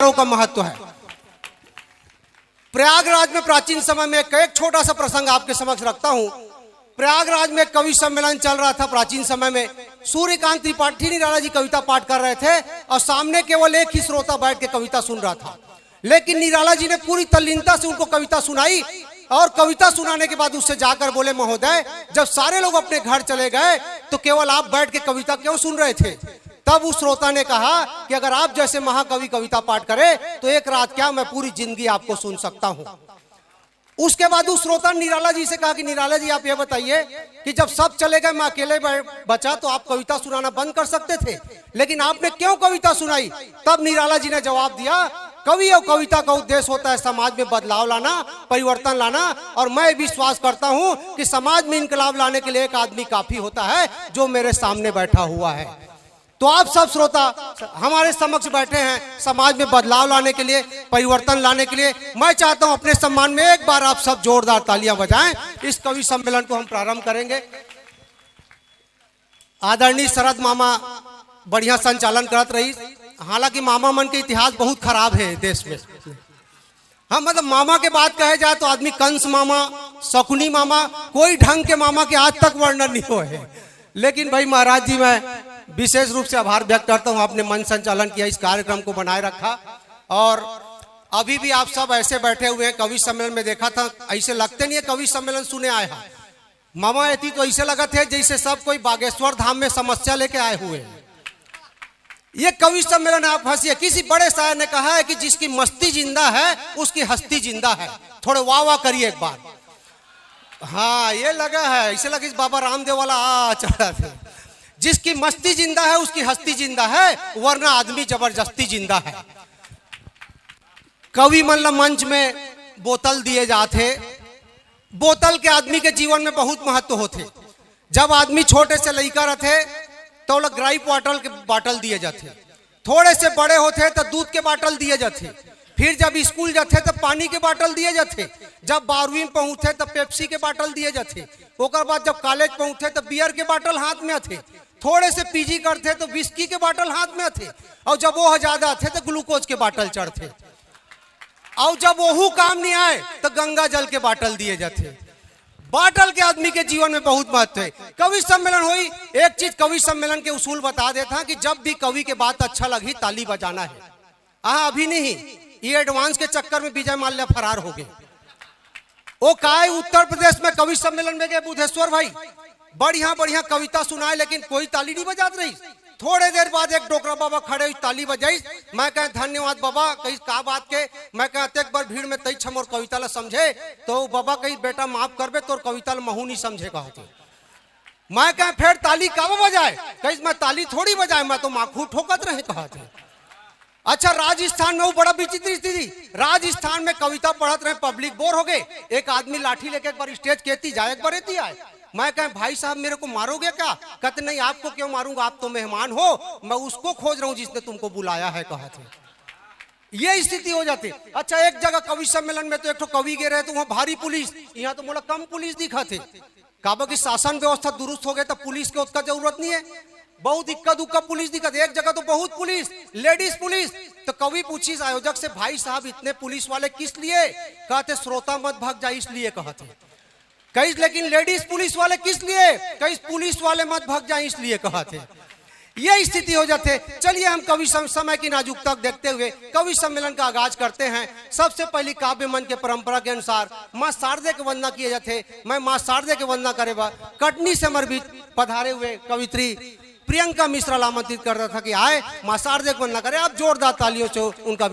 का महत्व है। प्रयागराज में प्राचीन समय में एक छोटा सा प्रसंग आपके समक्ष रखता हूं। प्रयागराज में कवि सम्मेलन चल रहा था। प्राचीन समय में सूर्यकांत त्रिपाठी निराला जी कविता पाठ कर रहे थे और सामने केवल एक ही श्रोता बैठ के कविता सुन रहा था, लेकिन निराला जी ने पूरी तल्लीनता से उनको कविता सुनाई और कविता सुनाने के बाद उससे जाकर बोले, महोदय जब सारे लोग अपने घर चले गए तो केवल आप बैठ के कविता क्यों सुन रहे थे? तब उस श्रोता ने कहा कि अगर आप जैसे महाकवि कविता पाठ करें तो एक रात क्या, मैं पूरी जिंदगी आपको सुन सकता हूं। उसके बाद उस श्रोता ने निराला जी से कहा कि निराला जी आप ये बताइए कि जब सब चले गए मैं अकेले बचा तो आप कविता सुनाना बंद कर सकते थे, लेकिन आपने क्यों कविता सुनाई? तब निराला जी ने जवाब दिया, कवि और कविता का उद्देश्य होता है समाज में बदलाव लाना, परिवर्तन लाना, और मैं विश्वास करता हूं कि समाज में इनकलाब लाने के लिए एक आदमी काफी होता है जो मेरे सामने बैठा हुआ है। तो आप सब श्रोता हमारे समक्ष बैठे हैं समाज में बदलाव लाने के लिए, परिवर्तन लाने के लिए। मैं चाहता हूं अपने सम्मान में एक बार आप सब जोरदार तालियां बजाएं। इस कवि सम्मेलन को हम प्रारंभ करेंगे। आदरणीय शरद मामा बढ़िया संचालन करत रही। हालांकि मामा मन के इतिहास बहुत खराब है देश में। हाँ, मतलब मामा के बात कहे जाए तो आदमी कंस मामा, शकुनी मामा, कोई ढंग के मामा के आज तक वर्णन नहीं हुए है। लेकिन भाई महाराज जी, मैं विशेष रूप से आभार व्यक्त करता हूं, आपने मन संचालन किया, इस कार्यक्रम को बनाए रखा। और अभी भी आप सब ऐसे बैठे हुए हैं। कवि सम्मेलन में देखा था, ऐसे लगते नहीं है कवि सम्मेलन सुने आए हैं। मामा ऐसी तो ऐसे लगा थे जैसे सब कोई बागेश्वर धाम में समस्या लेके आए हुए हैं। ये कवि सम्मेलन आप हंसिए। किसी बड़े शायर ने कहा है कि जिसकी मस्ती जिंदा है उसकी हस्ती जिंदा है। थोड़े वाह वाह करिए एक बार। हाँ, ये लगा है, ऐसे लगा बाबा रामदेव वाला चढ़ा था। जिसकी मस्ती जिंदा है उसकी हस्ती जिंदा है, वरना आदमी जबरदस्ती जिंदा है। कवि मतलब मंच में बोतल दिए जाते। बोतल के आदमी के जीवन में बहुत महत्व होते। जब आदमी छोटे से लड़का रहते तो लोग ग्राइप वाटर के बाटल दिए जाते, थोड़े से बड़े होते तो दूध के बाटल दिए जाते, फिर जब स्कूल जाते तो पानी के बाटल दिए जाते, जब 12वीं में पहुंचे तो पेप्सी के बाटल दिए जाते, ओकर बाद जब कॉलेज पहुंचे तो बियर के बाटल हाथ में आते, थोड़े से पीजी करते तो विस्की के बाटल हाथ में आते, और जब वो ज्यादा थे तो ग्लूकोज के बाटल चढ़ते, और जब वो काम नहीं आए तो गंगा जल के बाटल दिए जाते। बाटल के आदमी के जीवन में बहुत महत्व है। कवि सम्मेलन हुई, एक चीज कवि सम्मेलन के उसूल बता देता कि जब भी कवि के बात अच्छा लगी ताली बजाना है। अभी नहीं, ये एडवांस के चक्कर में विजय माल्या फरार हो गए। वो काय उत्तर प्रदेश में कवि सम्मेलन में गए बुधेश्वर भाई, बढ़िया बढ़िया कविता सुनाए, लेकिन कोई ताली नहीं बजात रही। थोड़े देर बाद एक डोकरा बाबा खड़े हुई, ताली बजाई। मैं कहे धन्यवाद बाबा, कहीं का बात के। मैं कहे एक बार भीड़ में तई छमोर कविता ला समझे तो बाबा कही बेटा माफ करबे तोर कविता ला महू नहीं समझे कहते। मैं कहे फिर ताली का बजाए? कहीं मैं ताली थोड़ी बजाए, मैं तो माखू ठोकत रहे कहते। अच्छा, राजस्थान में वो बड़ा विचित्र स्थिति। राजस्थान में कविता पढ़त रहे, पब्लिक बोर हो गए। एक आदमी लाठी लेके एक बार स्टेज कहती जाए, एक बार रहती आए। मैं कहे भाई साहब मेरे को मारोगे क्या? कहते नहीं, आपको क्यों मारूंगा, आप तो मेहमान हो, मैं उसको खोज रहा हूं जिसने तुमको बुलाया है कहते। ये स्थिति हो जाती। अच्छा, एक जगह कवि सम्मेलन में तो एक तो कवि गे रहे तो वहां भारी पुलिस, यहाँ तो मोला कम पुलिस दिखा थे। काबा की शासन व्यवस्था दुरुस्त हो गए तो पुलिस की उसका जरूरत नहीं है, बहुत इक्का दुक्का पुलिस दिखा। एक जगह तो बहुत पुलिस, लेडीज पुलिस। तो कवि पूछी आयोजक से, भाई साहब इतने पुलिस वाले किस लिए? कहते श्रोता मत भाग जाए इसलिए कहते। कई लेकिन लेडीज पुलिस वाले किस लिए? कई पुलिस वाले मत भाग जाए इसलिए कहते। ये स्थिति हो जाते। चलिए हम कवि समय की नाजुकता देखते हुए कवि सम्मेलन का आगाज करते हैं। सबसे पहली काव्य मन के परंपरा के अनुसार माँ शारदे के वंदना किए जाते। मैं माँ शारदे के वंदना करे कटनी से हमारे बीच पधारे हुए कवित्री प्रियंका मिश्रा आमंत्रित कर रहा था कि आए माँ शारदे को वंदना करे। आप जोरदार तालियों से उनका